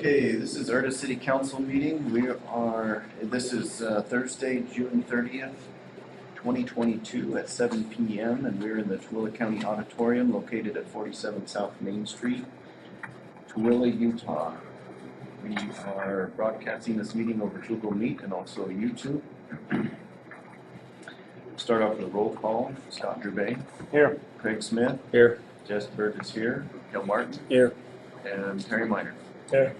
Okay, this is Erda City Council meeting. This is Thursday, June 30th, 2022 at 7 p.m. and we're in the Tooele County Auditorium located at 47 South Main Street, Tooele, Utah. We are broadcasting this meeting over Google Meet and also YouTube. Start off with a roll call. Scott Drouet. Here. Craig Smith. Here. Jess Burgess here. Gil Martin. Here. And Terry Miner. Here.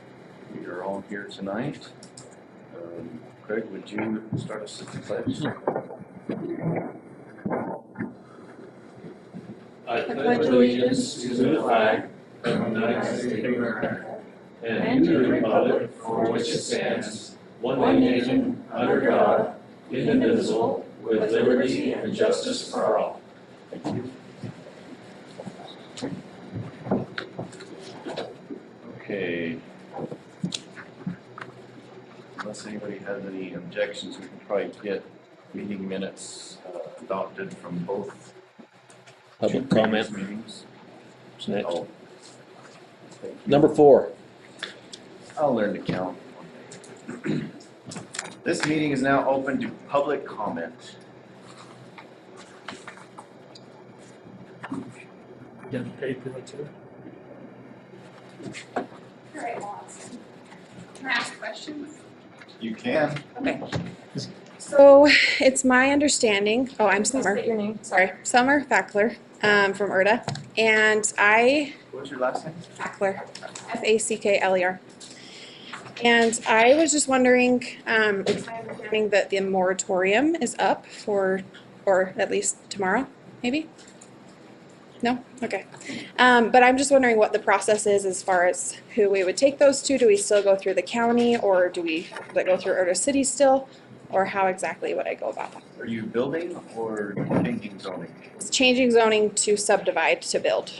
We are all here tonight. Craig, would you start us with the pledge? I pledge allegiance to the flag of the United States of America and to the republic for which it stands, one nation, under God, indivisible, with liberty and justice for all. Thank you. Okay. Unless anybody has any objections, we can probably get meeting minutes adopted from both Public previous comment. meetings. Next. Oh. Thank you. Number 4. I'll learn to count. This meeting is now open to public comment. Get the paper too. All right, well, can I ask questions? You can. Okay. So it's my understanding, I'm Summer. State your name. Sorry, Summer Fackler, from Erda. And What's your last name? Fackler, Fackler. And I was just wondering, it's my understanding that the moratorium is up or at least tomorrow, maybe? No? Okay. But I'm just wondering what the process is as far as who we would take those to. Do we still go through the county or do we go through Erda City still? Or how exactly would I go about that? Are you building or changing zoning? It's changing zoning to subdivide to build.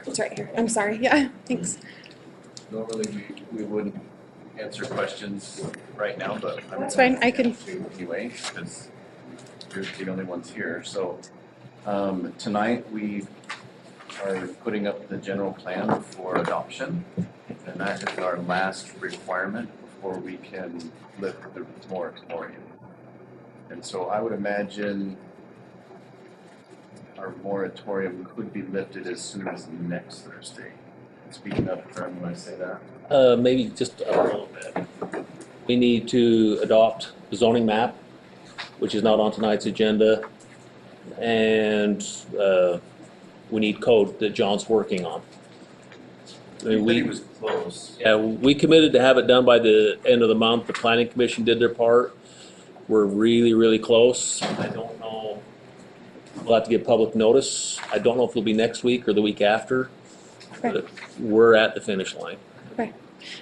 It's right here. I'm sorry. Yeah, thanks. Normally we wouldn't answer questions right now, but That's fine. I can. Anyway, because you're the only ones here. So tonight we are putting up the general plan for adoption, and that is our last requirement before we can lift the moratorium. And so I would imagine our moratorium could be lifted as soon as next Thursday. Speaking up front when I say that. Maybe just a little bit. We need to adopt the zoning map, which is not on tonight's agenda, and we need code that John's working on. I mean, He was close. Yeah, we committed to have it done by the end of the month. The planning commission did their part. We're really, really close. I don't know. We'll have to give public notice. I don't know if it'll be next week or the week after. Okay. But we're at the finish line. Okay.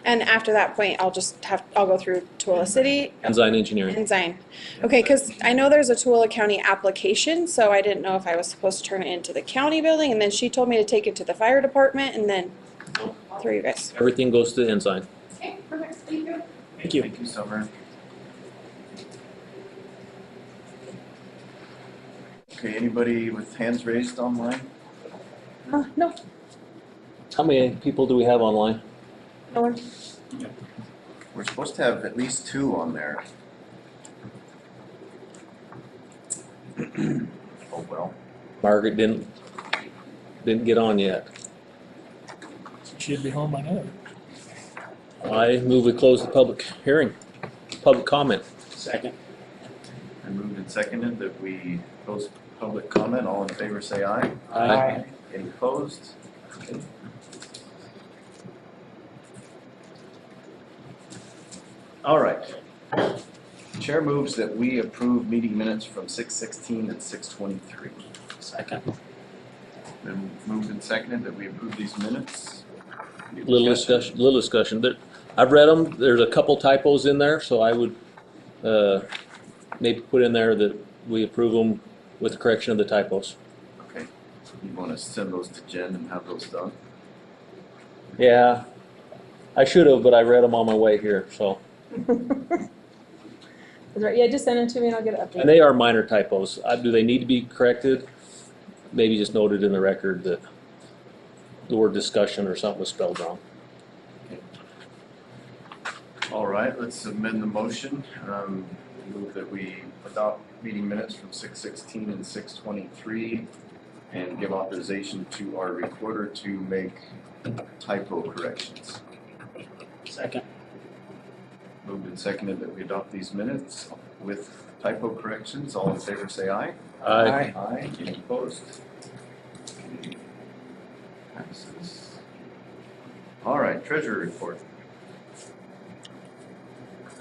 And after that point, I'll go through Tooele City Ensign Engineering. and Zion. Okay, because I know there's a Tooele County application, so I didn't know if I was supposed to turn it into the county building, and then she told me to take it to the fire department, and then all three of you guys. Everything goes to Ensign. Okay, perfect. Thank you. Thank you. Thank you, Summer. Okay, anybody with hands raised online? No, How many people do we have online? no one. We're supposed to have at least 2 on there. Oh, well. Margaret didn't get on yet. Should be home by now. I move we close the public hearing, public comment. Second. I moved and seconded that we close public comment. All in favor say aye. Aye. Any opposed? Okay. All right. Chair moves that we approve meeting minutes from 6:16 and 6:23. Second. Then moved and seconded that we approve these minutes. Any Little discussion. I've read them. There's a couple typos in there, so I would maybe put in there that we approve them with the correction of the typos. Okay. You want to send those to Jen and have those done? Yeah, I should have, but I read them on my way here, so. That's right. Yeah, just send it to me and I'll get it updated. And they are minor typos. Do they need to be corrected? Maybe just noted in the record that the word discussion or something was spelled wrong. All right, let's amend the motion. Move that we adopt meeting minutes from 6:16 and 6:23 and give authorization to our recorder to make typo corrections. Second. Moved and seconded that we adopt these minutes with typo corrections. All in favor say aye. Aye. Aye. Any opposed? Passes. All right, treasurer report.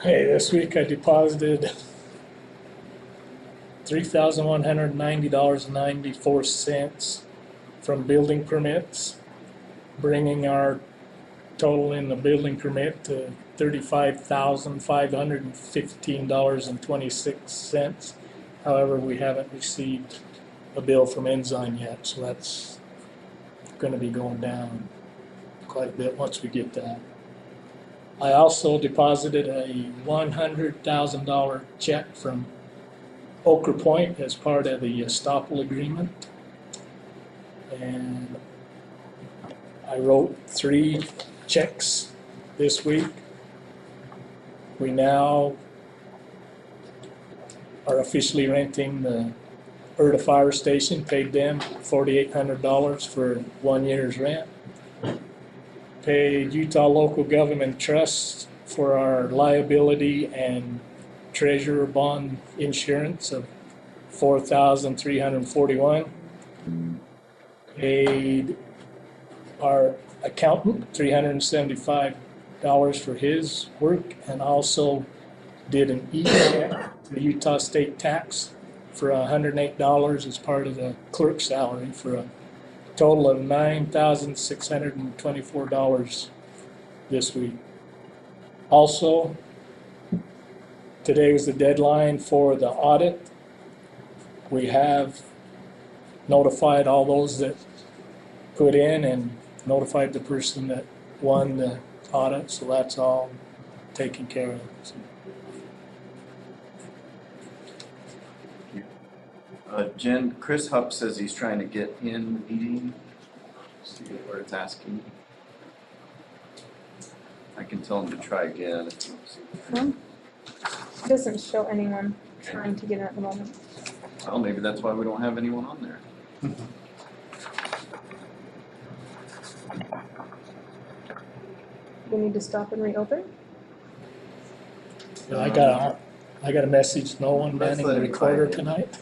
Hey, this week I deposited $3,190.94 from building permits, bringing our total in the building permit to $35,515.26. However, we haven't received a bill from Ensign yet, so that's going to be going down quite a bit once we get that. I also deposited a $100,000 check from Ochre Point as part of the estoppel agreement. And I wrote 3 checks this week. We now are officially renting the Erda Fire Station, paid them $4,800 for 1 year's rent. Paid Utah Local Government Trust for our liability and treasurer bond insurance of $4,341. Paid our accountant $375 for his work, and also did an e-check to Utah State Tax for $108 as part of the clerk salary, for a total of $9,624 this week. Also, today was the deadline for the audit. We have notified all those that put in and notified the person that won the audit, so that's all taken care of. Jen, Chris Hupp says he's trying to get in the meeting. See where it's asking. I can tell him to try again. It doesn't show anyone trying to get in at the moment. Well, maybe that's why we don't have anyone on there. We need to stop and reopen. I got a message, no one Let's manning let the him try recorder again. tonight.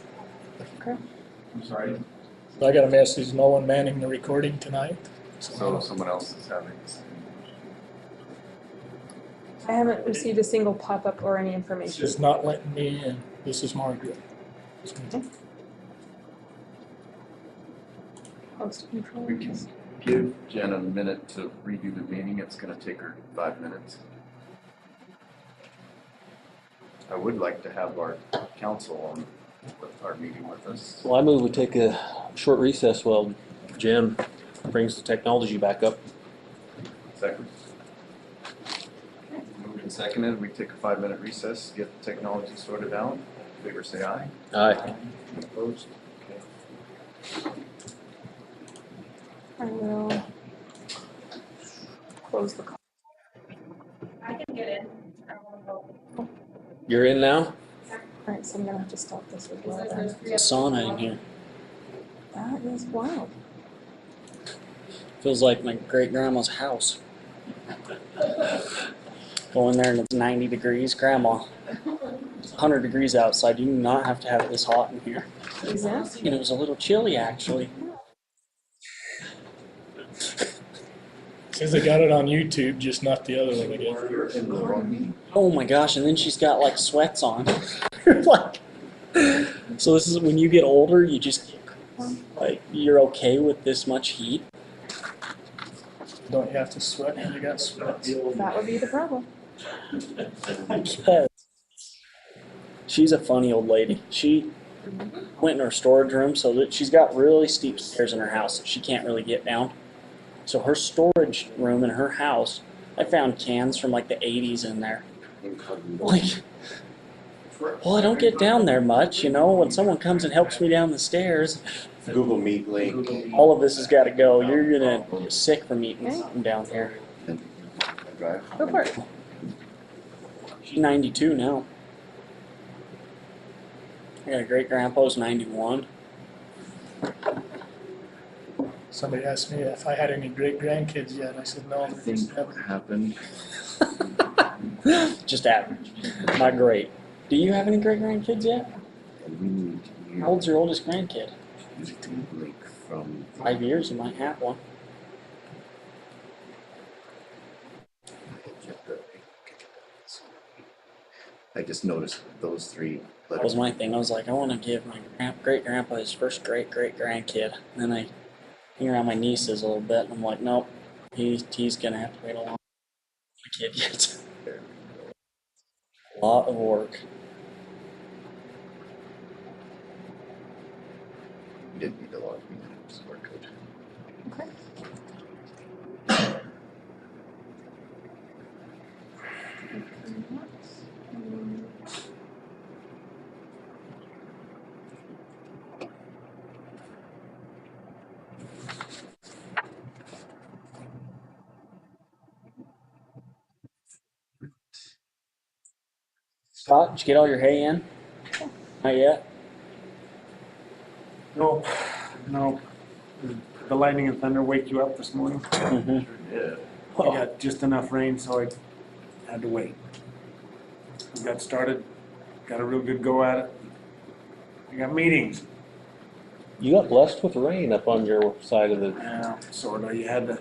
I'm sorry. I got a message, no one manning the recording tonight. So someone else is having this. I haven't received a single pop-up or any It's information. just not letting me in. This is Margaret. Host control. We can give Jen a minute to redo the meeting. It's gonna take her 5 minutes. I would like to have our council on with our meeting with us. Well, I move we take a short recess while Jen brings the technology back up. Second. Moved and seconded. We take a 5-minute recess, get the technology sorted out. In favor say aye. Aye. Any opposed? Okay. I will close the call. You're in now? Alright, so I'm gonna have to stop this with Laura. There's a sauna in here. That is wild. Feels like my great grandma's house. Go in there and it's 90 degrees. Grandma, it's 100 degrees outside. You do not have to have it this hot in here. Exactly. And it was a little chilly actually. Says I got it on YouTube, just not the other one again. You're in the wrong meeting. Oh my gosh, and then she's got like sweats on. Like, so this is when you get older, you just like you're okay with this much heat. Don't you have to sweat when you got sweats? That would be the problem. I guess. She's a funny old lady. She went in her storage room so that she's got really steep stairs in her house that she can't really get down. So her storage room in her house, I found cans from like the 80s in there. Like, well, I don't get down there much, you know, when someone comes and helps me down the stairs. Google Meet link. All of this has got to go. You're gonna get sick from eating something down here. Drive. Go for it. She's 92 now. I got a great grandpa who's 91. Somebody asked me if I had any great grandkids yet. I said, no. I think what happened, Just average. Not great. Do you have any great grandkids yet? and we need to How old's your oldest grandkid? use the Meet link from. 5 years, you might have one. I just noticed those three That was letters. my thing. I was like, I want to give my great grandpa his first great grandkid. And then I hang around my nieces a little bit, and I'm like, nope, he's gonna have to wait a long kid yet. A lot of work. You didn't need to log me in, it was work good. Okay. Scott, did you get all your hay in? Not yet. No, no. Did the lightning and thunder wake you up this morning? Mm-hmm. Yeah. I got just enough rain, so I had to wait. We got started, got a real good go at it. We got meetings. You got blessed with rain up on your side of the, Yeah, sorta. You had to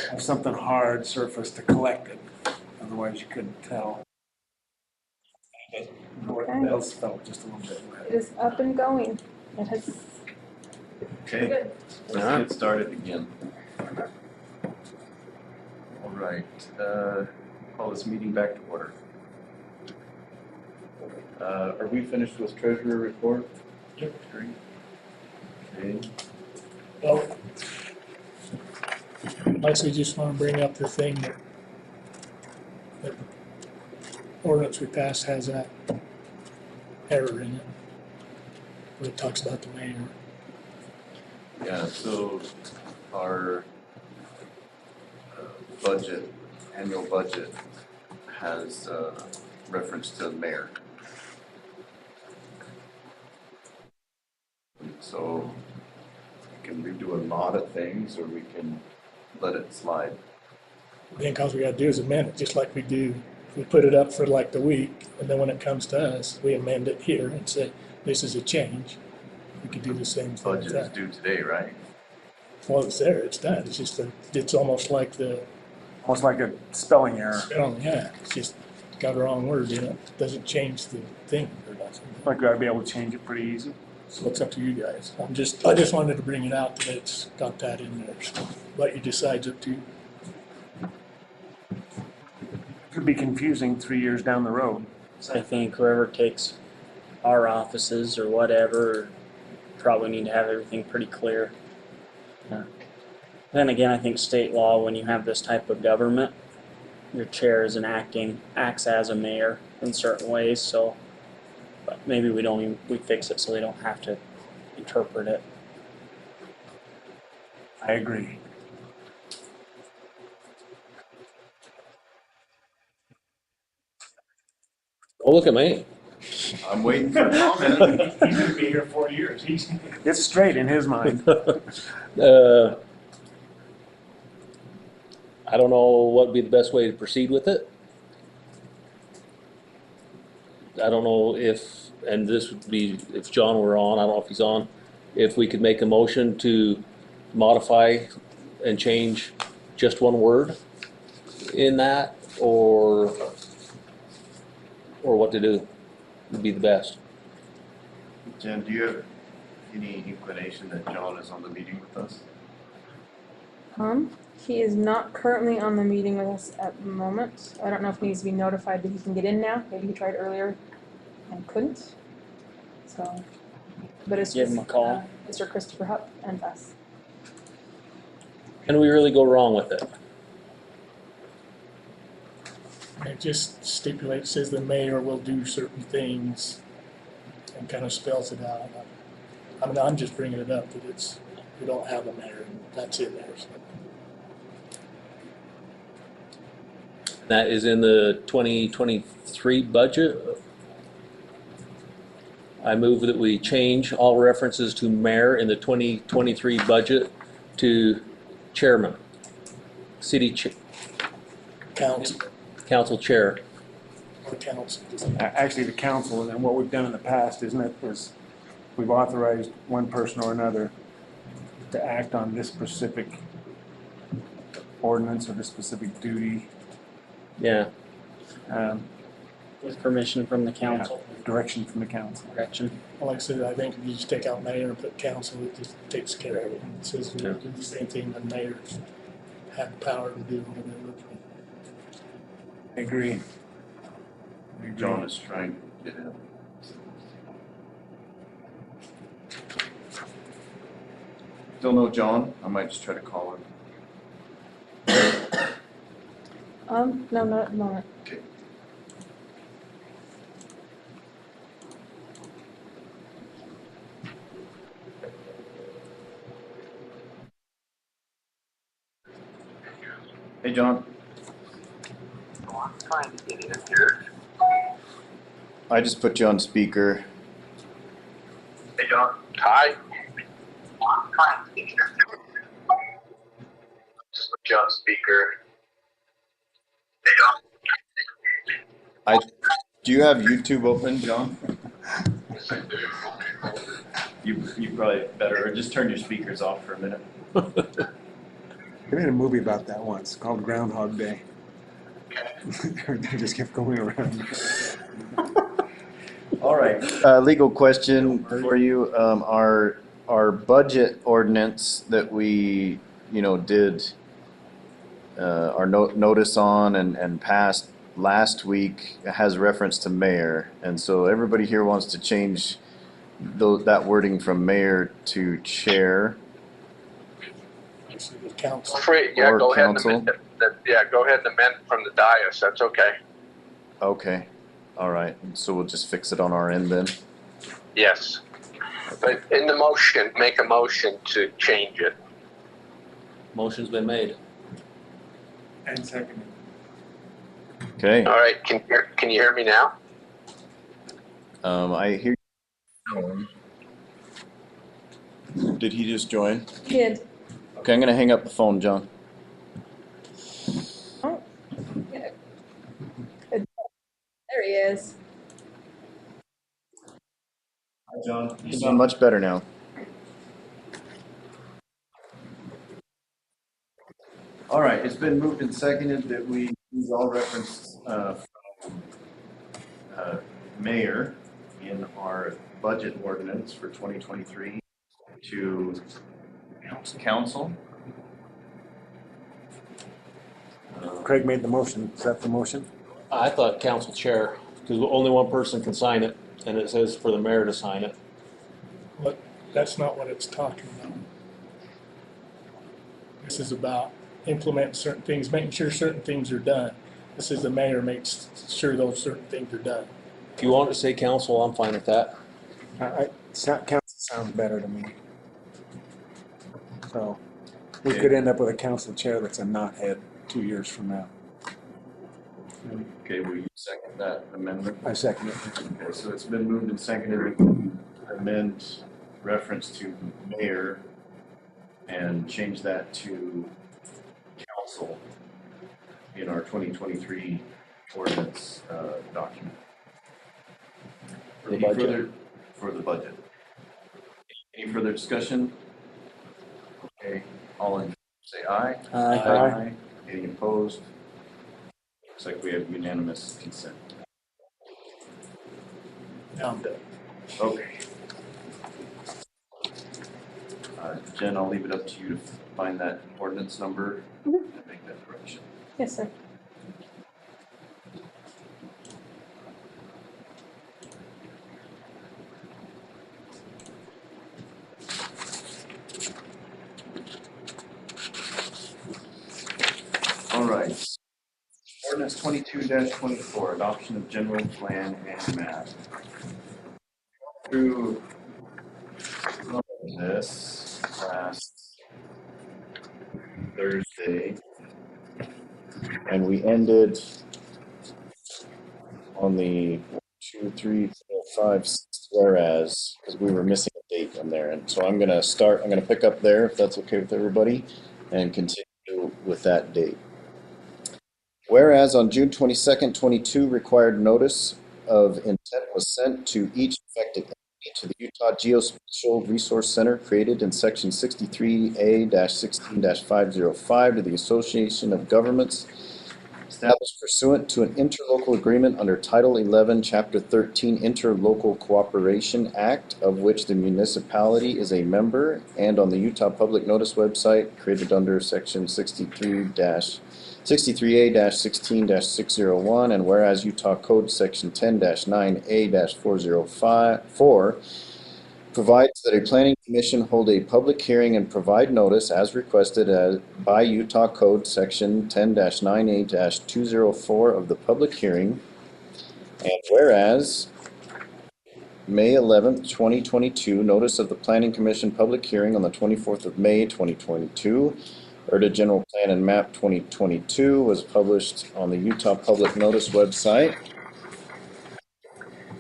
have something hard surface to collect it. Otherwise, you couldn't tell. North Okay. Bells felt just a little bit It wet. is up and going. It has, Okay, good. let's get started again. All right, call this meeting back to order. Are we finished with treasurer report? Yep. Great. Okay, Well, I actually just want to bring up the thing that ordinance we passed has that error in it, where it talks about the mayor. yeah, so our budget, annual budget has reference to the mayor. So we can redo a lot of things, or we can let it slide. I think all we gotta do is amend it, just like we do. We put it up for like the week, and then when it comes to us, we amend it here and say, this is a change. We could do the same thing with Budget is that. due today, right? Well, it's there, it's done. It's just, it's almost like the, Almost like a spelling error. yeah, it's just got a wrong word in it. It doesn't change the thing or nothing. Like we ought to be able to change it pretty easy. So it's up to you guys. I just wanted to bring it out that it's got that in there. So what you decide's up to you. Could be confusing 3 years down the road. So I think whoever takes our offices or whatever probably need to have everything pretty clear. Then again, I think state law, when you have this type of government, your chair is acts as a mayor in certain ways, so but maybe we fix it so they don't have to interpret it. I agree. oh, look at me. I'm waiting for comment. He's gonna be here 4 years. It's straight in his mind. I don't know what would be the best way to proceed with it. I don't know if, and this would be if John were on, I don't know if he's on, if we could make a motion to modify and change just one word in that, or what to do would be the best. Jen, do you have any inclination that John is on the meeting with us? He is not currently on the meeting with us at the moment. I don't know if he needs to be notified that he can get in now. Maybe he tried earlier and couldn't. So, but it's Give just him a call. Mr. Christopher Hupp and us. Can we really go wrong with it? And it just stipulates, says the mayor will do certain things and kind of spells it out. I mean, I'm just bringing it up that we don't have a mayor, and that's in there, so. That is in the 2023 budget. I move that we change all references to mayor in the 2023 budget to chairman, Council, council chair. or council. Actually, the council, and then what we've done in the past, isn't it, is we've authorized one person or another to act on this specific ordinance or this specific duty, Yeah, With permission from the council. direction from the council. Direction. Like I said, I think if you just take out mayor and put council, it just takes care of it. It says we do the same thing that mayors have the power to do whatever. I agree. John is trying to get in. Still no John? I might just try to call him. No, not at the moment. Okay. Hey, John. I'm trying to get in here. I just put you on speaker. Hey, John. Hi. I'm trying to get in here. Just put you on speaker. Hey, John. Do you have YouTube open, John? Yes, I do. You probably better, or just turn your speakers off for a minute. They made a movie about that once called Groundhog Day. Everything just kept going around. All right. Legal question for you. Our budget ordinance that we, did our notice on and passed last week has reference to mayor. And so everybody here wants to change that wording from mayor to chair. Actually, the council. Free. Yeah, Or go ahead and council. amend it. Yeah, go ahead and amend from the dais. That's okay. Okay. All right. So we'll just fix it on our end then. Yes. But in the motion, make a motion to change it. motion's been made. And second. Okay. All right. Can you hear me now? I hear you. Did he just join? Kid. Okay, I'm gonna hang up the phone, John. Oh. Yeah. There he is. Hi, John. You sound much better now. All right, it's been moved and seconded that we use all reference mayor in our budget ordinance for 2023 to council. Craig made the motion. Is that the motion? I thought council chair, because only one person can sign it, and it says for the mayor to sign it. But that's not what it's talking about. This is about implementing certain things, making sure certain things are done. This is the mayor makes sure those certain things are done. If you want to say council, I'm fine with that. Council sounds better to me. So we could end up with a council chair that's a knothead 2 years from now. Okay, will you second that amendment? I second it. Okay, so it's been moved and seconded to amend reference to mayor and change that to council in our 2023 ordinance document. For the Any budget. further- For the budget. Any further discussion? Okay, all in, say aye. Aye. Any opposed? Looks like we have unanimous consent. Now I'm done. Okay. Jen, I'll leave it up to you to find that ordinance number and make that correction. Yes, sir. All right. Ordinance 22-24, adoption of general plan and map. Through a this last Thursday. And we ended on the 2, 3, 4, 5, 6 whereas, because we were missing a date in there. And so I'm gonna pick up there if that's okay with everybody and continue with that date. Whereas on June 22nd, 22, required notice of intent was sent to each affected entity to the Utah Geospatial Resource Center created in section 63A-16-505 to the Association of Governments established pursuant to an interlocal agreement under Title 11, Chapter 13 Interlocal Cooperation Act, of which the municipality is a member, and on the Utah Public Notice website created under section 63A-16-601, and whereas Utah Code section 10-9A-404 provides that a planning commission hold a public hearing and provide notice as requested by Utah Code section 10-9A-204 of the public hearing. And whereas May 11th, 2022, notice of the planning commission public hearing on the 24th of May, 2022, Erda General Plan and Map 2022 was published on the Utah Public Notice website,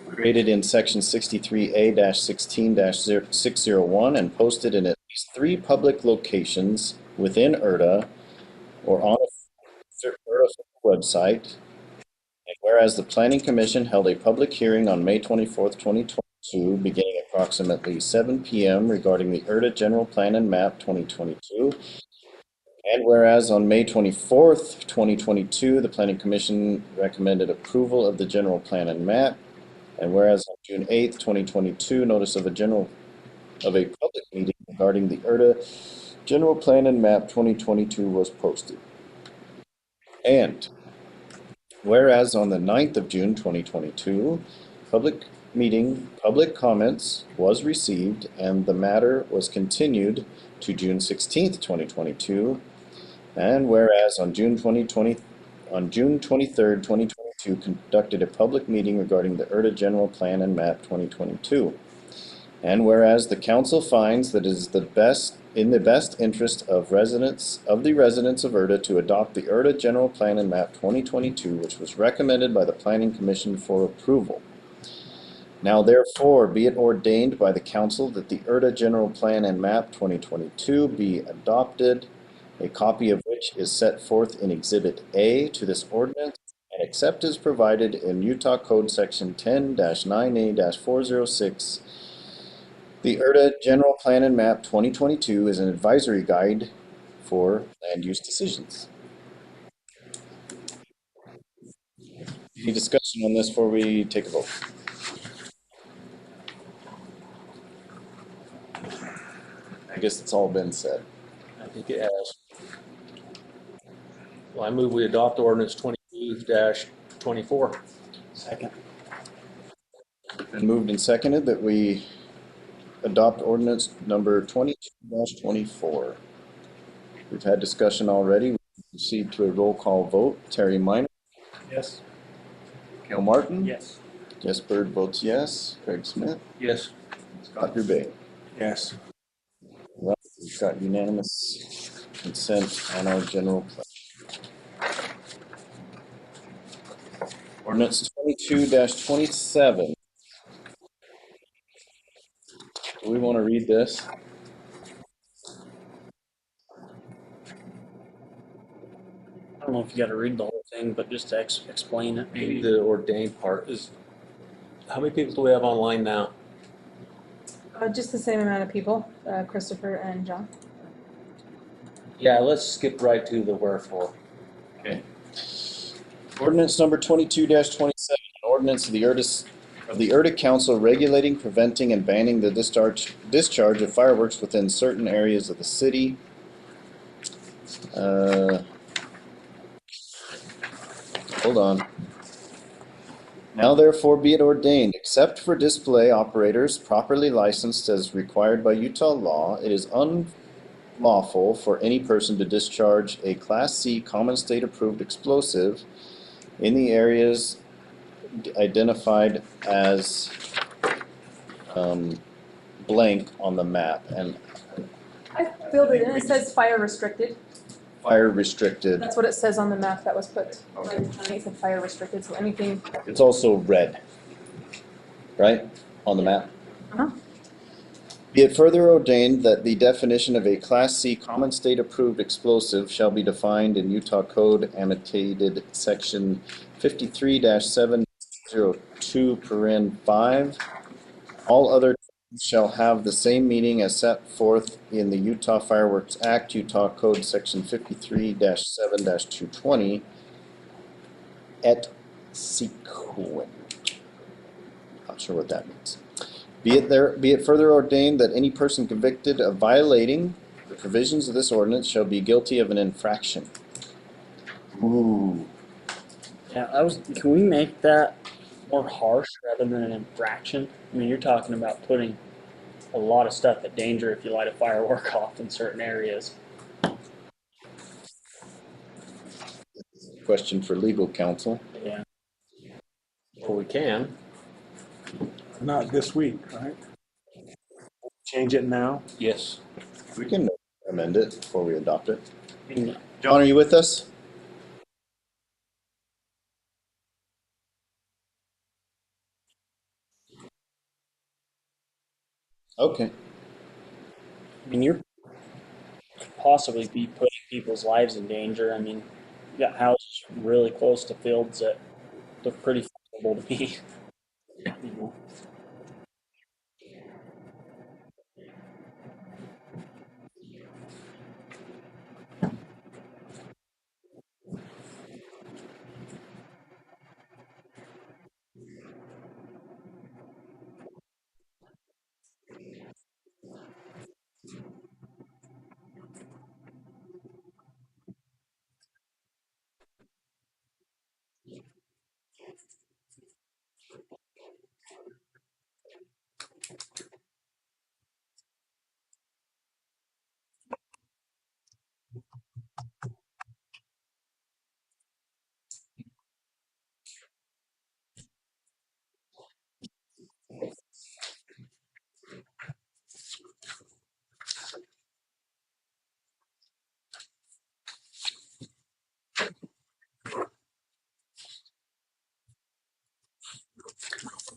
created in section 63A-16-601 and posted in at least 3 public locations within Erda or on a Erda website. And whereas the Planning Commission held a public hearing on May 24th, 2022, beginning approximately 7 p.m. regarding the Erda General Plan and Map 2022. And whereas on May 24th, 2022, the Planning Commission recommended approval of the General Plan and Map. And whereas on June 8th, 2022, notice of a public meeting regarding the Erda General Plan and Map 2022 was posted. And whereas on the 9th of June, 2022, public comments was received and the matter was continued to June 16th, 2022. And whereas on June 23rd, 2022, conducted a public meeting regarding the Erda General Plan and Map 2022. And whereas the council finds that it is in the best interest of the residents of Erda to adopt the Erda General Plan and Map 2022, which was recommended by the Planning Commission for approval. Now therefore be it ordained by the council that the Erda General Plan and Map 2022 be adopted, a copy of which is set forth in Exhibit A to this ordinance, and except as provided in Utah Code section 10-9A-406, the Erda General Plan and Map 2022 is an advisory guide for land use decisions. Any discussion on this before we take a vote? I guess it's all been said. I think it has. Well, I move we adopt ordinance 22-24. Second. Been moved and seconded that we adopt ordinance number 22-24. We've had discussion already. We proceed to a roll call vote. Terry Minor. Yes. Cale Martin. Yes. Jess Bird votes yes. Craig Smith. Yes. Scott Dubé. Yes. Well, we've got unanimous consent on our general plan. Ordinance 22-27. Do we want to read this? I don't know if you gotta read the whole thing, but just to explain it. Maybe the ordained part is, how many people do we have online now? Just the same amount of people, Christopher and John. Yeah, let's skip right to the wherefore. Okay. Ordinance number 22-27, an ordinance of the Erda Council regulating, preventing, and banning the discharge of fireworks within certain areas of the city. Hold on. Now therefore be it ordained, except for display operators properly licensed as required by Utah law, it is unlawful for any person to discharge a Class C common state approved explosive in the areas identified as blank on the map and I filled it in, it says fire restricted. fire restricted. That's what it says on the map that was put. It said fire restricted, so anything, It's also red, right, on the map? uh-huh. Be it further ordained that the definition of a Class C common state approved explosive shall be defined in Utah Code annotated section 53-702 paren 5. All other terms shall have the same meaning as set forth in the Utah Fireworks Act, Utah Code section 53-7-220 et sequent. Not sure what that means. Be it further ordained that any person convicted of violating the provisions of this ordinance shall be guilty of an infraction. Ooh. Yeah, can we make that more harsh rather than an infraction? I mean, you're talking about putting a lot of stuff at danger if you light a firework off in certain areas. Question for legal counsel. Yeah. Well, we can, Not this week, right? Change it now? yes. We can amend it before we adopt it. I mean, John, are you with us? Okay. you could possibly be putting people's lives in danger. I mean, you got houses really close to fields that look pretty flammable to me. You know.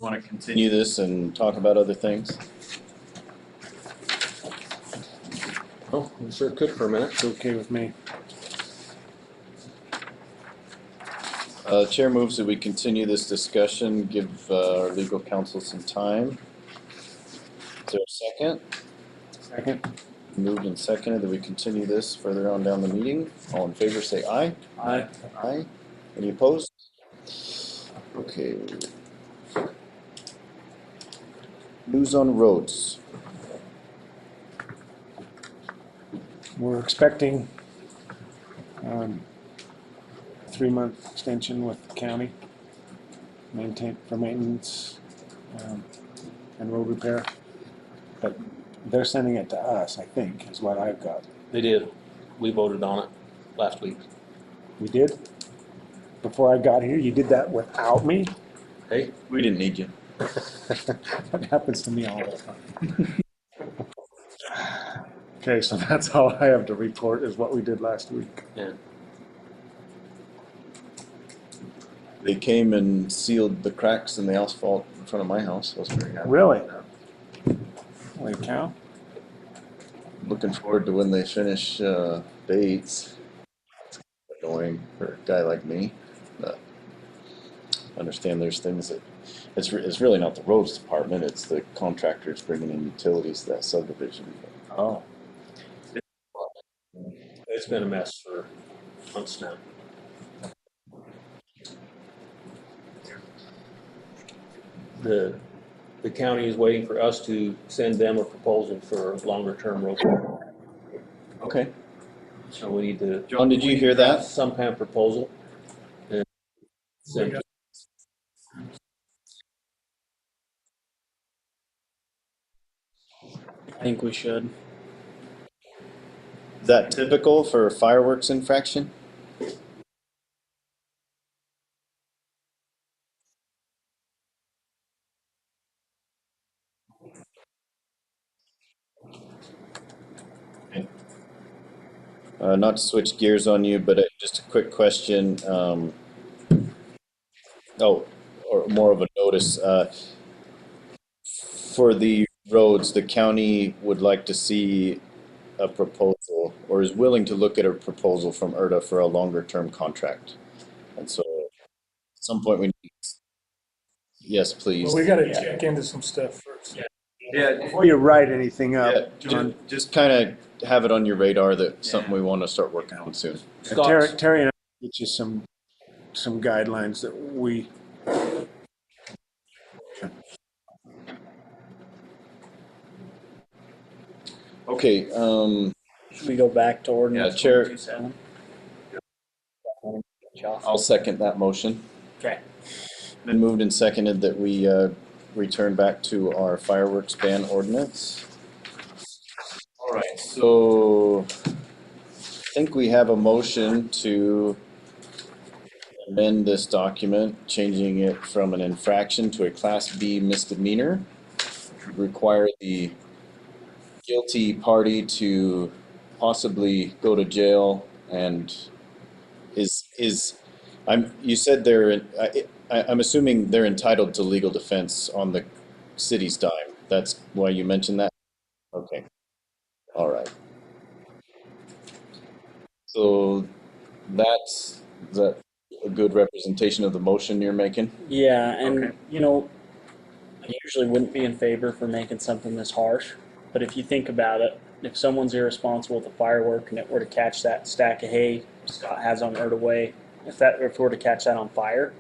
Want to continue this and talk about other things? Oh, we sure could for a minute. It's okay with me. Chair moves that we continue this discussion, give our legal counsel some time. Is there a second? Second? Moved and seconded that we continue this further on down the meeting. All in favor say aye. Aye. Aye. Any opposed? Okay. News on roads. We're expecting 3-month extension with the county for maintenance and road repair. But they're sending it to us, I think, is what I've got. They did. We voted on it last week. We did? Before I got here, you did that without me? Hey, We didn't need you. That happens to me all the time. Okay, so that's all I have to report is what we did last week. yeah. They came and sealed the cracks in the asphalt in front of my house. I was very happy. Really? Holy cow. Looking forward to when they finish Bates. It's annoying for a guy like me. But I understand there's things that it's really not the roads department. It's the contractors bringing in utilities to that subdivision. Oh. It's been a mess for months now. The county is waiting for us to send them a proposal for longer term road. Okay. So we need to. John, did you hear that? Some kind of proposal. And send to- I think we should. Is that typical for a fireworks infraction? Not to switch gears on you, but just a quick question. Oh, or more of a notice. For the roads, the county would like to see a proposal or is willing to look at a proposal from Erda for a longer term contract. And so at some point we need, yes, please. Well, we gotta check into some stuff first. Yeah, Before you write anything yeah, up, John, just kind of have it on your radar that something we want to start working on soon. Terry and I will get you some guidelines that we. Okay, Should we go back to ordinance Yeah, Chair. 127? I'll second that motion. Okay. Been moved and seconded that we return back to our fireworks ban ordinance. All right, so I think we have a motion to amend this document, changing it from an infraction to a Class B misdemeanor. Which would require the guilty party to possibly go to jail and you said I'm assuming they're entitled to legal defense on the city's dime. That's why you mentioned that? Okay. All right. So is that a good representation of the motion you're making? Yeah, and Okay. you know, I usually wouldn't be in favor for making something this harsh, but if you think about it, if someone's irresponsible with a firework and it were to catch that stack of hay Scott has on Erda Way, if it were to catch that on fire,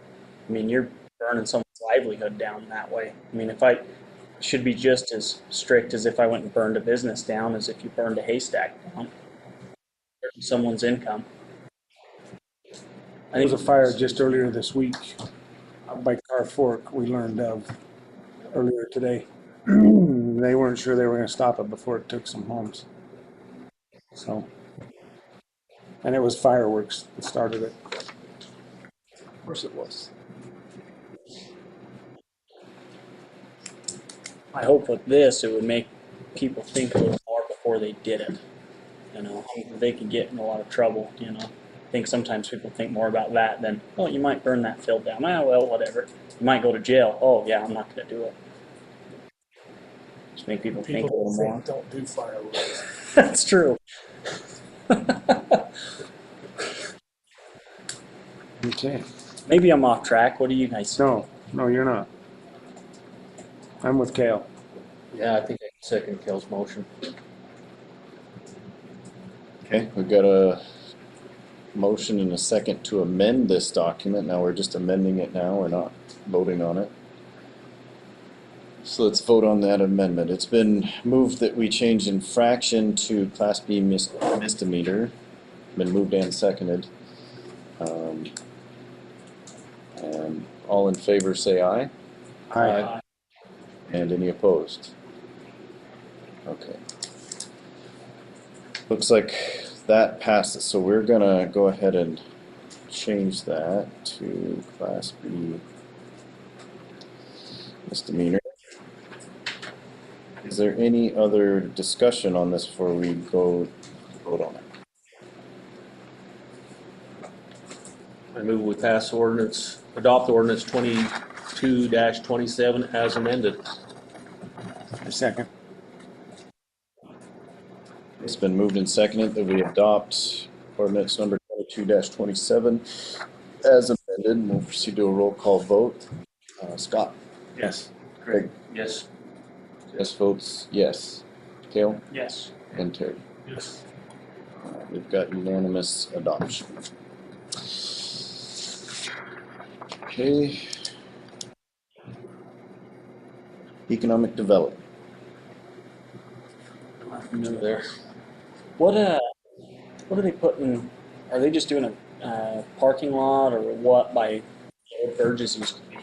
I mean, you're burning someone's livelihood down that way. I mean, if I should be just as strict as if I went and burned a business down as if you burned a haystack down. Someone's income. I There was think a fire just earlier this week out by Car Fork we learned of earlier today. They weren't sure they were going to stop it before it took some homes. So, and it was fireworks that started it. Of course it was. I hope with this it would make people think a little more before they did it. You know, they could get in a lot of trouble. You know, I think sometimes people think more about that than, oh, you might burn that field down. Ah, well, whatever. You might go to jail. Oh, yeah, I'm not going to do it. Just make people think a little more. Don't do fireworks. That's true. Okay. Maybe I'm off track. What do you guys think? No, you're not. I'm with Kale. Yeah, I think I can second Kel's motion. Okay, we've got a motion and a second to amend this document. Now we're just amending it now. We're not voting on it. So let's vote on that amendment. It's been moved that we change infraction to Class B misdemeanor. Been moved and seconded. And all in favor say aye. Aye. And any opposed? Okay. Looks like that passes, so we're gonna go ahead and change that to Class B misdemeanor. Is there any other discussion on this before we go vote on it? I move we pass adopt ordinance 22-27 as amended. A second. It's been moved and seconded that we adopt ordinance number 22-27 as amended, and we'll proceed to a roll call vote. Scott? Yes. Craig? Yes. Yes votes yes. Kale? Yes. And Terry? Yes. We've got unanimous adoption. Okay. Economic development. There. What are they putting? Are they just doing a parking lot or what by Old Burgess used to be?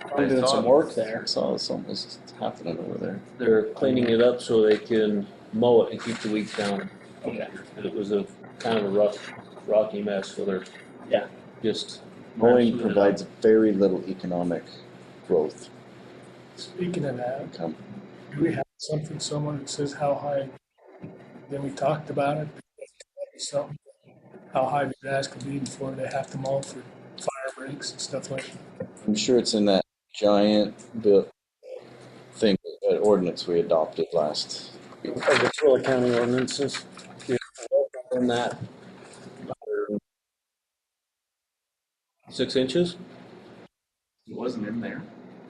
Probably doing some work there. I saw something was happening over there. They're cleaning it up so they can mow it and keep the weeds down. Okay. It was a kind of a rocky mess, so they're just Mowing provides very little economic growth. Speaking of that, Income. do we have something somewhere that says how high? Then we talked about it. something, how high the grass could be before they have to mow for fire breaks and stuff like that. I'm sure it's in that giant bill thing, that ordinance we adopted last. Of the Twilla County ordinances. In that 6 inches? It wasn't in there.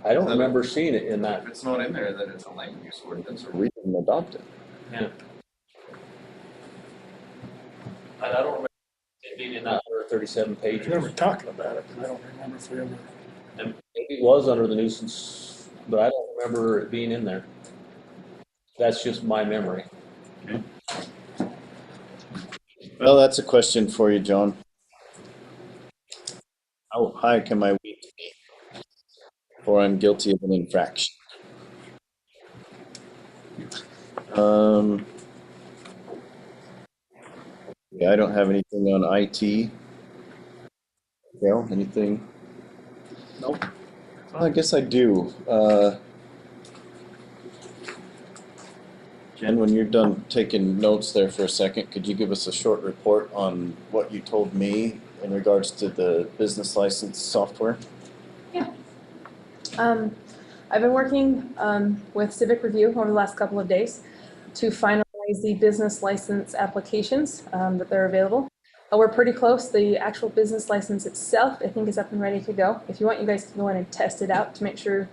I don't remember seeing it in that. If it's not in there, then it's a land use ordinance, or we didn't adopt it. Yeah. I don't remember it being in that 37 I pages. remember talking about it, but I don't remember if we ever. And maybe it was under the nuisance, but I don't remember it being in there. That's just my memory. Well, that's a question for you, John. How high can my weed be before I'm guilty of an infraction? Yeah, I don't have anything on IT. Dale, anything? Nope. Well, I guess I do. Jen, when you're done taking notes there for a second, could you give us a short report on what you told me in regards to the business license software? I've been working with Civic Review over the last couple of days to finalize the business license applications that they're available. We're pretty close. The actual business license itself, I think, is up and ready to go. If you want, you guys can go in and test it out to make sure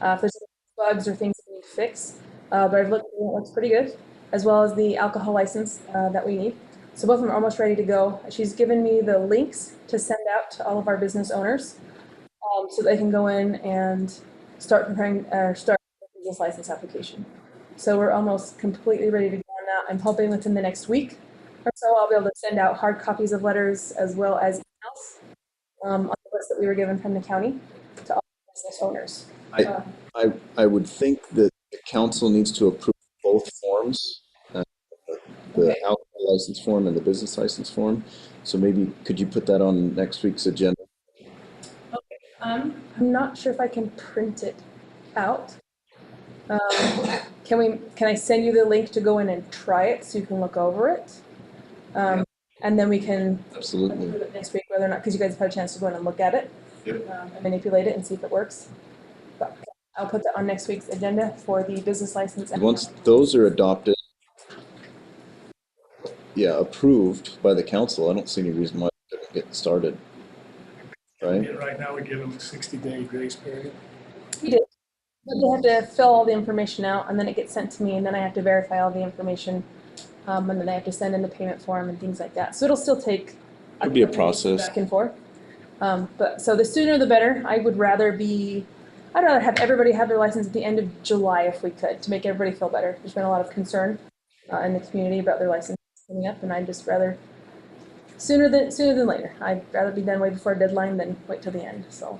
if there's any bugs or things that need fixed. But I've looked, it looks pretty good, as well as the alcohol license that we need. So both of them are almost ready to go. She's given me the links to send out to all of our business owners so they can go in and start preparing or start the business license application. So we're almost completely ready to go on that. I'm hoping within the next week or so I'll be able to send out hard copies of letters as well as emails on the list that we were given from the county to all business owners. I would think that the council needs to approve both forms, the Okay. alcohol license form and the business license form. So maybe could you put that on next week's agenda? I'm not sure if I can print it out. Can I send you the link to go in and try it so you can look over it? And then we can Absolutely. approve it next week, whether or not, because you guys have had a chance to go in and look at it. Yep. And manipulate it and see if it works. But I'll put that on next week's agenda for the business license. Once those are adopted, approved by the council, I don't see any reason why they couldn't get started. Right? Yeah, right now, we give them a 60-day grace period. We did. But they have to fill all the information out, and then it gets sent to me, and then I have to verify all the information, and then I have to send in the payment form and things like that. So it'll still take. It'll be a couple weeks process. Back and forth. But so the sooner the better. I'd rather have everybody have their license at the end of July if we could, to make everybody feel better. There's been a lot of concern in the community about their license coming up, and I'd just rather sooner than later. I'd rather be done way before deadline than wait till the end. So.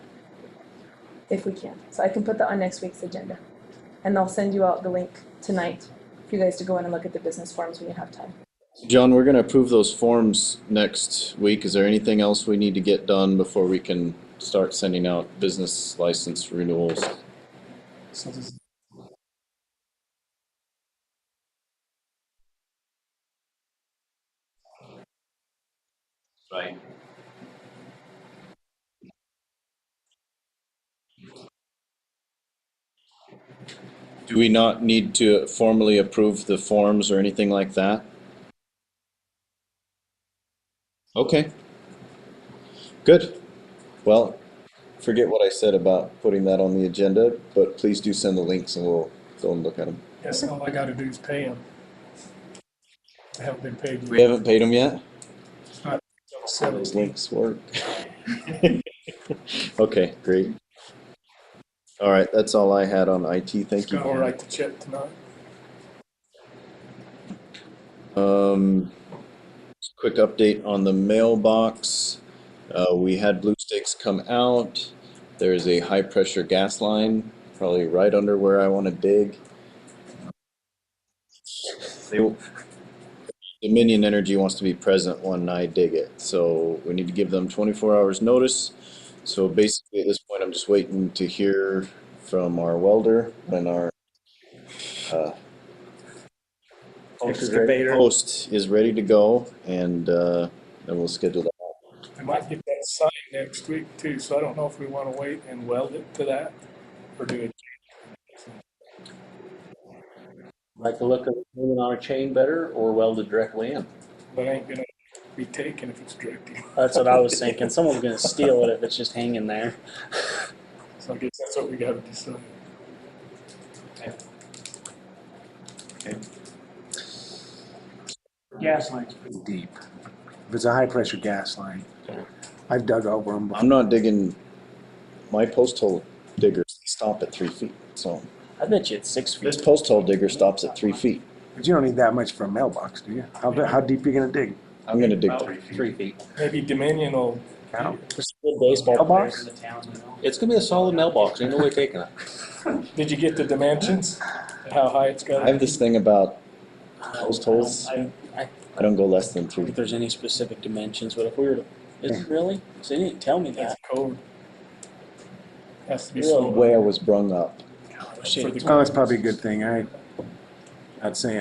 If we can. So I can put that on next week's agenda. And I'll send you out the link tonight for you guys to go in and look at the business forms when you have time. John, we're going to approve those forms next week. Is there anything else we need to get done before we can start sending out business license renewals? So this, Right. Do we not need to formally approve the forms or anything like that? Okay. Good. Well, forget what I said about putting that on the agenda, but please do send the links and we'll go and look at them. guess all I gotta do is pay them. I haven't been paid We yet. haven't paid them yet? So Those links work. Okay, great. All right, that's all I had on IT. Thank I'll you. write the check tonight. Quick update on the mailbox. We had Blue Stakes come out. There's a high pressure gas line, probably right under where I want to dig. Dominion Energy wants to be present when I dig it, so we need to give them 24 hours notice. So basically at this point, I'm just waiting to hear from our welder when our Excavator. Post is ready to go, and then we'll schedule that. I might get that sign next week too, so I don't know if we want to wait and weld it to that or do it. Like the look of moving on a chain better or welded directly in? But ain't gonna be taken if it's directly. That's what I was thinking. Someone's gonna steal it if it's just hanging there. So I guess that's what we gotta decide. Gas line's pretty deep. If it's a high pressure gas line, I've dug over them. I'm not digging, my post hole diggers stop at 3 feet, so. I bet you it's 6 feet. This post hole digger stops at 3 feet. But you don't need that much for a mailbox, do you? How deep are you gonna dig? I'm gonna dig About 3 feet. 3 feet. Maybe Dominion will. Count. There's a good baseball Mailbox? players in the town, you know. It's gonna be a solid mailbox, ain't no way taking it. Did you get the dimensions? How high it's got? I have this thing about post holes. I I don't go less than don't 3. think there's any specific dimensions, but if we were to, is it really? So they didn't tell me That's that. code. Has to be Really? The sold. way I was brung up. For the- Well, that's probably a good thing. I'd say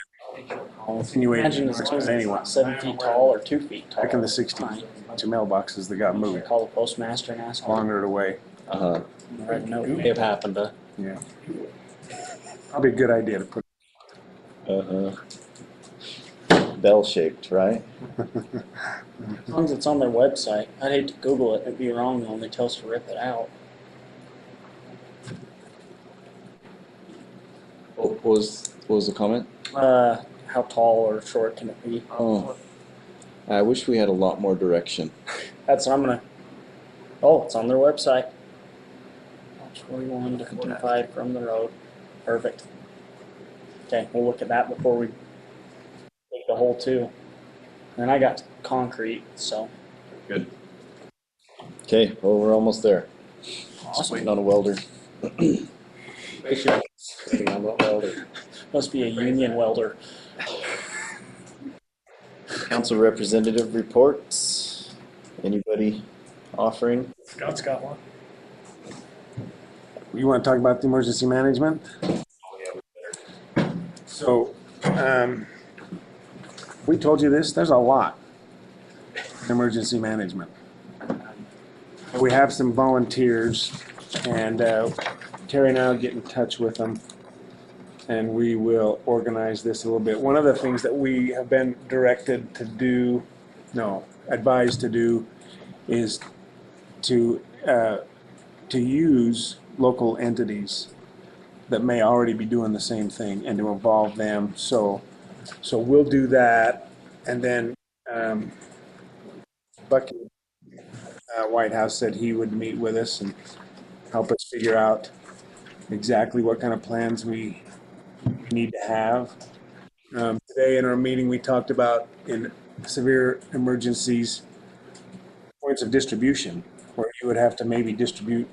insinuate Imagine it's as anyone. 7 feet tall or 2 feet tall. Back in the 60s, a bunch of mailboxes that got moved Call the postmaster and ask him. longer away. Uh-huh. Write a note. May have happened, Yeah. Probably a good idea to put. Uh-huh. Bell shaped, right? As long as it's on their website. I'd hate to Google it. It'd be wrong though, and they tell us to rip it out. What was the comment? How tall or short can it be? Oh, I wish we had a lot more direction. That's what I'm gonna. Oh, it's on their website. 21 to 55 from the road. Perfect. Okay, we'll look at that before we take the hole too. And I got concrete, so Okay, well, we're almost there. Just awesome. waiting on a welder. Must be a union welder. Council representative reports. Anybody offering? Scott's got one. You want to talk about the emergency management? So, we told you this, there's a lot in emergency management. We have some volunteers, and Terry and I will get in touch with them, and we will organize this a little bit. One of the things that we have been directed to do, advised to do, is to use local entities that may already be doing the same thing and to involve them. So we'll do that, and then Bucky Whitehouse said he would meet with us and help us figure out exactly what kind of plans we need to have. Today in our meeting, we talked about in severe emergencies, points of distribution, where you would have to maybe distribute,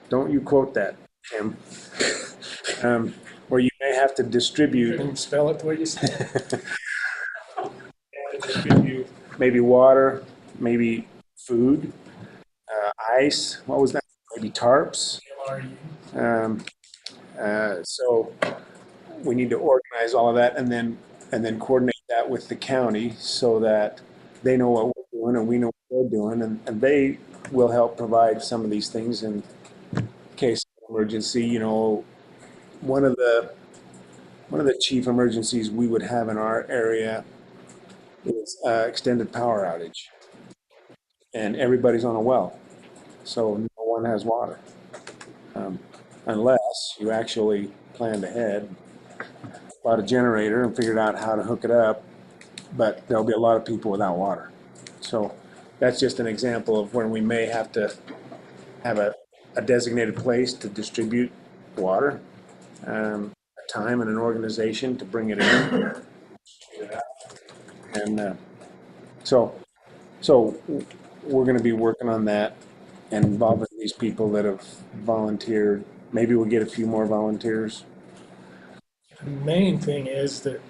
don't you quote that, Tim. Where you may have to distribute. Can you spell it the way you said? Maybe water, maybe food, ice, what was that? Maybe tarps. So we need to organize all of that and then coordinate that with the county so that they know what we're doing and we know what they're doing, and they will help provide some of these things in case of emergency. You know, one of the chief emergencies we would have in our area is extended power outage, and everybody's on a well, so no one has water, unless you actually planned ahead, bought a generator and figured out how to hook it up, but there'll be a lot of people without water. So that's just an example of when we may have to have a designated place to distribute water, a time and an organization to bring it in. And so we're going to be working on that and involving these people that have volunteered. Maybe we'll get a few more volunteers. The main thing is that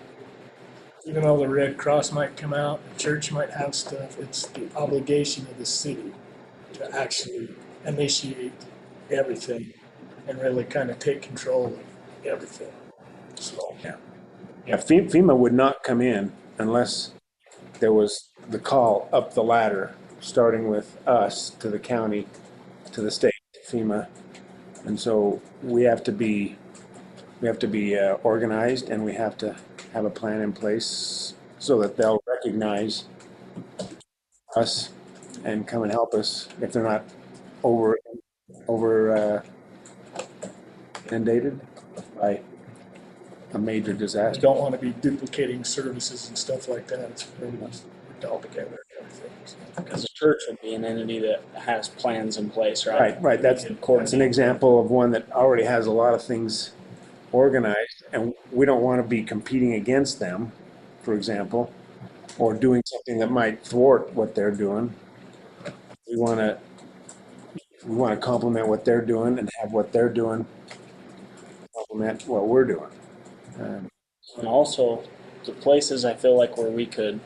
even though the Red Cross might come out, the church might have stuff, it's the obligation of the city to actually initiate everything and really kind of take control of everything. So, Yeah, FEMA would not come in unless there was the call up the ladder, starting with us to the county, to the state, FEMA. And so we have to be organized, and we have to have a plan in place so that they'll recognize us and come and help us if they're not over inundated by a major I disaster. don't want to be duplicating services and stuff like that. It's really just all together and everything. So. Because the church would be an entity that has plans in place, right? Right. That's an example of one that already has a lot of things organized, and we don't want to be competing against them, for example, or doing something that might thwart what they're doing. We want to complement what they're doing and have what they're doing complement what we're doing. And also, the places I feel like where we could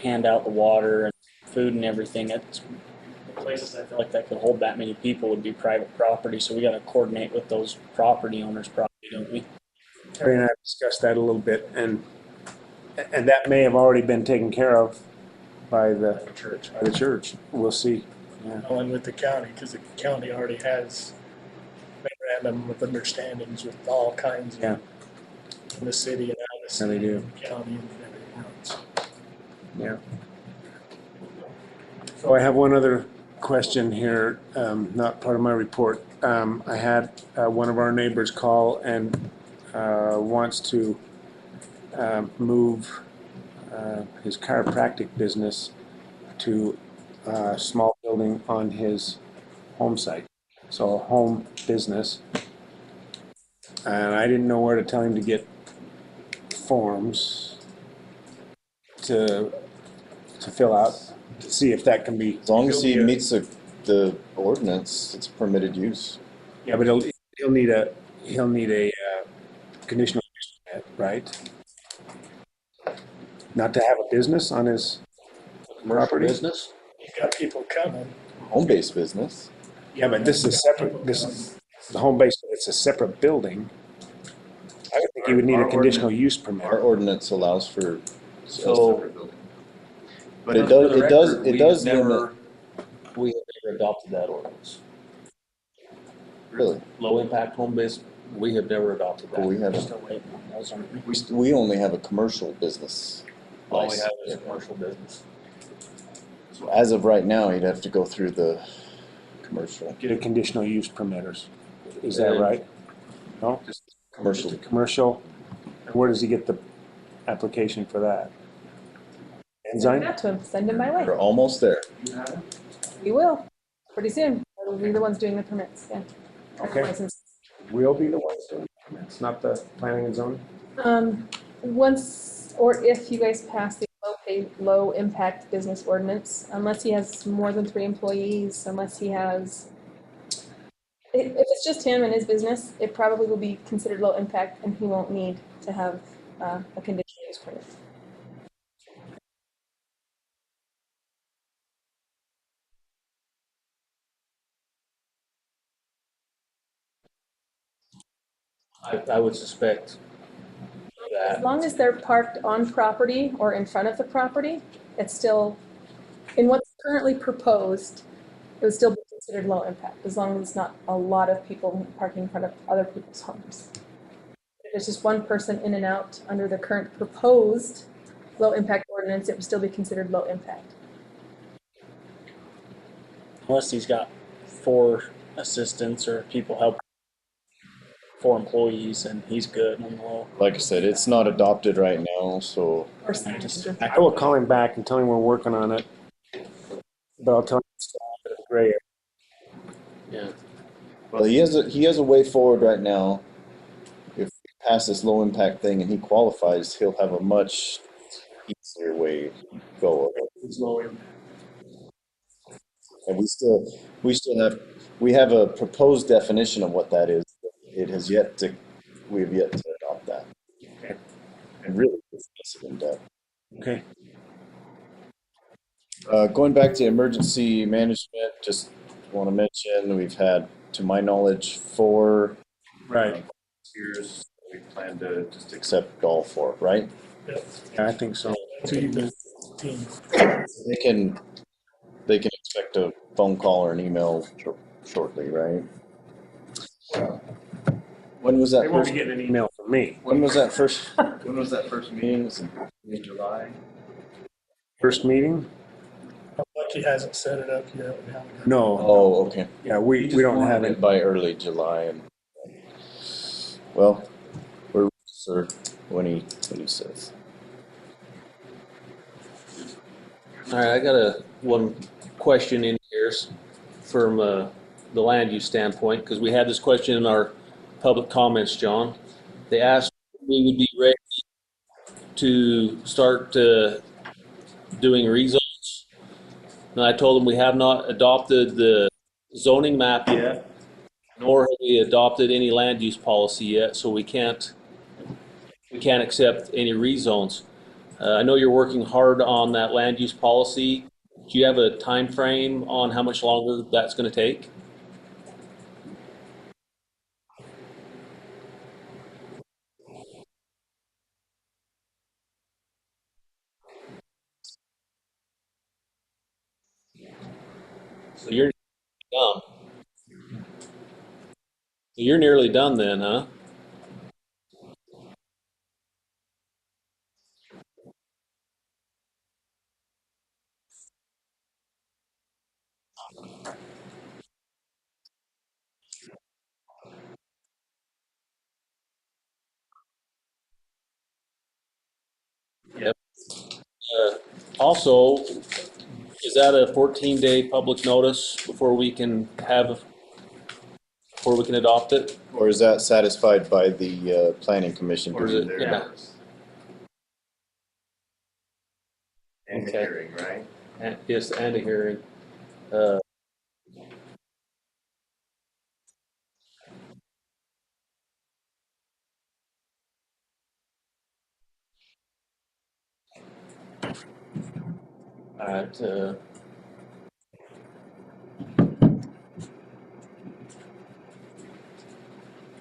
hand out the water and food and everything, it's the places I feel like that could hold that many people would be private property. So we got to coordinate with those property owners, probably, don't we? Terry and I discussed that a little bit, and that may have already been taken care of by the church. We'll see. Yeah. And with the county, because the county already has memorandum of understandings with all kinds of in the city and out of the Yeah, they city, do. and county and everything else. Yeah. So I have one other question here, not part of my report. I had one of our neighbors call and wants to move his chiropractic business to a small building on his home site. So a home business. And I didn't know where to tell him to get forms to fill out, to see if that can be. As long as he meets the ordinance, it's permitted use. Yeah, but he'll need a conditional use permit, right? Not to have a business on his Commercial property? business? You've got people coming. Home-based business. Yeah, but this is separate, this is the home base, it's a separate building. I would think you would need a conditional use permit. Our ordinance allows for a So- separate building. But it does limit, We have never adopted that ordinance. really, Low impact home base, we have never adopted that. but we have, Still waiting on those, aren't we? we only have a commercial business. All we have is license. commercial business. So as of right now, you'd have to go through the commercial, Get a conditional use permit, or is that right? No? commercial. Just a commercial, and where does he get the application for that? Send Ensign? that to him, send him my way. We're almost there. We will, pretty soon. We'll be the ones doing the permits, yeah. Okay. License. We'll be the ones doing it. It's not the planning and zoning? Once, or if you guys pass the low impact business ordinance, unless he has more than 3 employees, unless he has, if it's just him and his business, it probably will be considered low impact and he won't need to have a conditional use permit. I would suspect As that. long as they're parked on property or in front of the property, it's still, in what's currently proposed, it would still be considered low impact, as long as it's not a lot of people parking in front of other people's homes. If it's just one person in and out under the current proposed low impact ordinance, it would still be considered low impact. Unless he's got 4 assistants or people help, 4 employees, and he's good on the low. Like I said, it's not adopted right now, so Or something. I will call him back and tell him we're working on it. But I'll tell him it's gray. Yeah. well, he has a way forward right now. If we pass this low impact thing and he qualifies, he'll have a much easier way to go. It's low impact. And we have a proposed definition of what that is. We have yet to adopt that. Okay. And really discuss it in depth. Okay. Going back to emergency management, just want to mention we've had, to my knowledge, 4 Right. years we plan to just accept all four, right? Yeah, I think so. So you go 15. They can expect a phone call or an email shortly, right? When was that They won't first? be getting an email from me. When was that first? When was that first meeting? Was it in July? First meeting? Like he hasn't set it up yet. We haven't got- No. Oh, okay. Yeah, we don't have it. By early July, and well, we're served when he says. All right, I got one question in here from the land use standpoint, because we had this question in our public comments, John. They asked if we would be ready to start doing rezones. And I told them we have not adopted the zoning map yet, nor have we adopted any land use policy yet, so we can't accept any rezones. I know you're working hard on that land use policy. Do you have a time frame on how much longer that's going to take? So you're done. You're nearly done then, huh? Yep. Also, is that a 14-day public notice before we can adopt it? Or is that satisfied by the planning commission Or is during it- their yeah. hours? And Okay. hearing, right? Yes, and a hearing. Uh, all right.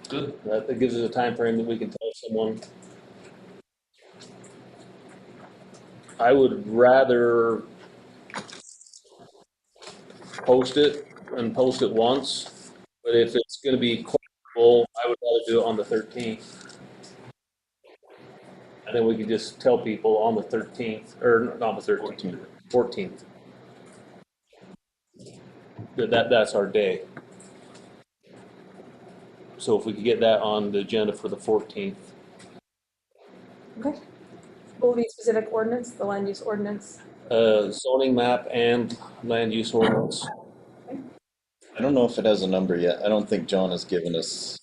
Good. That gives us a time frame that we can tell someone. I would rather post it and post it once, but if it's going to be questionable, I would rather do it on the 13th. And then we can just tell people on the 13th, or not the 13th, 14th. That's our day. So if we could get that on the agenda for the 14th. Okay. What will be specific ordinance, the land use ordinance? Zoning map and land use ordinance. I don't know if it has a number yet. I don't think John has given us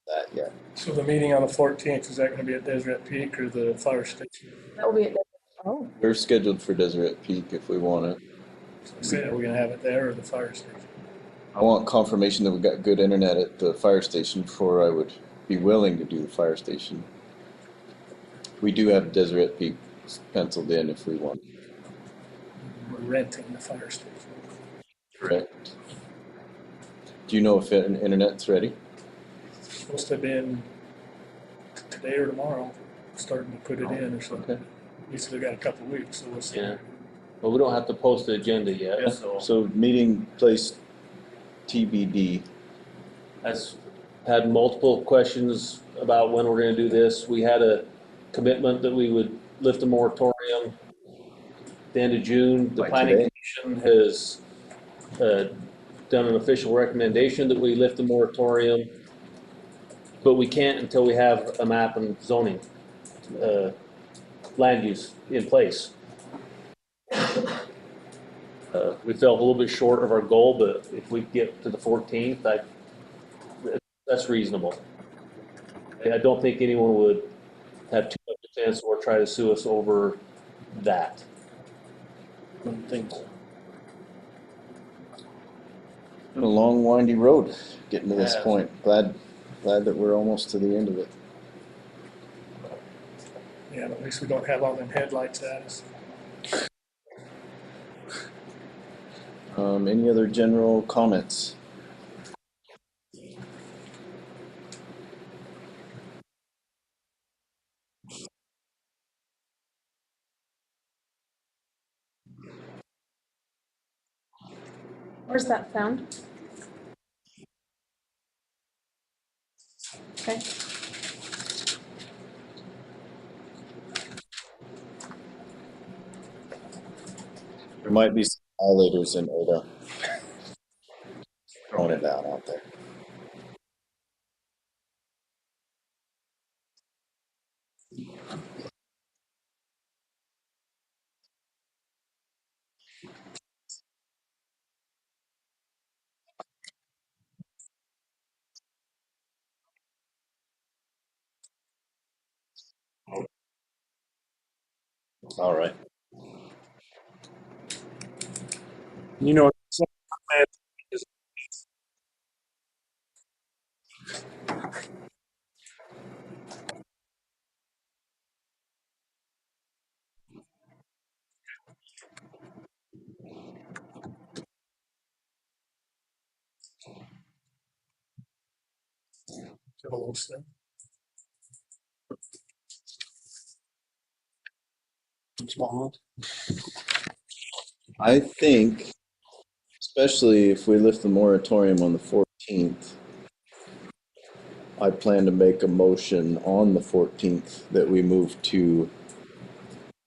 that yet. So the meeting on the 14th, is that gonna be at Deseret Peak or the fire station? That will be at, oh, We're scheduled for Deseret Peak if we want it. Say, are we gonna have it there or the fire station? I want confirmation that we've got good internet at the fire station before I would be willing to do the fire station. We do have Deseret Peak penciled in if we want. We're renting the fire station. Correct. Do you know if internet's ready? It's supposed to have been today or tomorrow, starting to put it in or something. Okay. We still got a couple weeks, so we'll see. Yeah. But we don't have to post the agenda yet. So meeting place TBD. I've had multiple questions about when we're gonna do this. We had a commitment that we would lift the moratorium at the end of June. The By planning today? commission has done an official recommendation that we lift the moratorium, but we can't until we have a map and zoning, land use in place. We fell a little bit short of our goal, but if we get to the 14th, that's reasonable. I don't think anyone would have too much defense or try to sue us over that. I don't think so. Been a long, windy road getting to this Yeah. point. Glad that we're almost to the end of it. Yeah, at least we don't have all them headlights at us. Any other general comments? Where's that found? Okay. There might be some violators in Erda. Throwing it down out there. All right. You know, I think, especially if we lift the moratorium on the 14th, I plan to make a motion on the 14th that we move to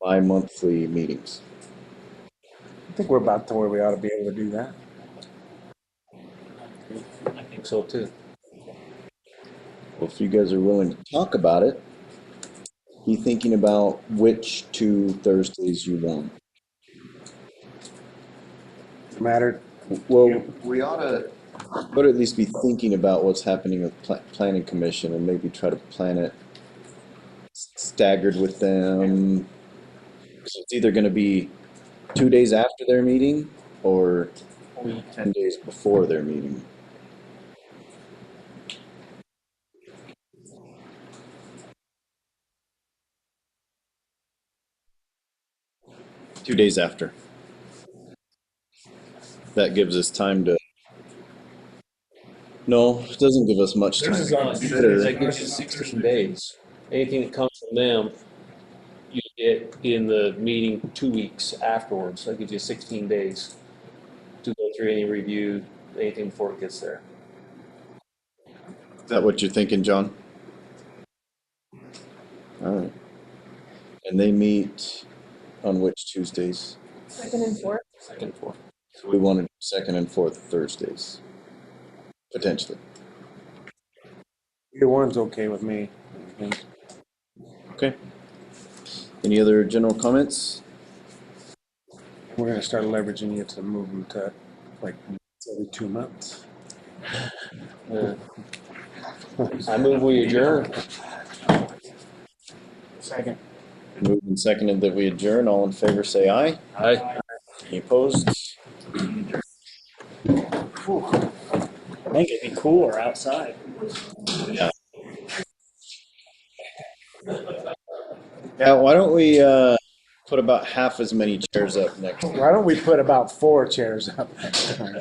bi-monthly meetings. I think we're about to where we ought to be able to do that. I think so too. Well, if you guys are willing to talk about it, be thinking about which 2 Thursdays you want. Matter. Well, we ought to at least be thinking about what's happening with planning commission and maybe try to plan it staggered with them. So it's either going to be 2 days after their meeting or 10 days before their meeting. Two days after. That gives us time to. No, it doesn't give us much time. That gives you 16 days. Anything that comes from them, you get in the meeting 2 weeks afterwards. That gives you 16 days to go through any review, anything before it gets there. Is that what you're thinking, John? All right. And they meet on which Tuesdays? Second and fourth. Second and fourth. So we wanted second and fourth Thursdays, potentially. Either one's okay with me. I think. Okay. Any other general comments? We're gonna start leveraging it to move them to like every 2 months. Yeah. I move we adjourn. Second. Moved and seconded that we adjourn. All in favor, say aye. Aye. Any opposed? I think it'd be cooler outside. Yeah. Yeah, why don't we put about half as many chairs up next Why don't we put about 4 chairs up next time?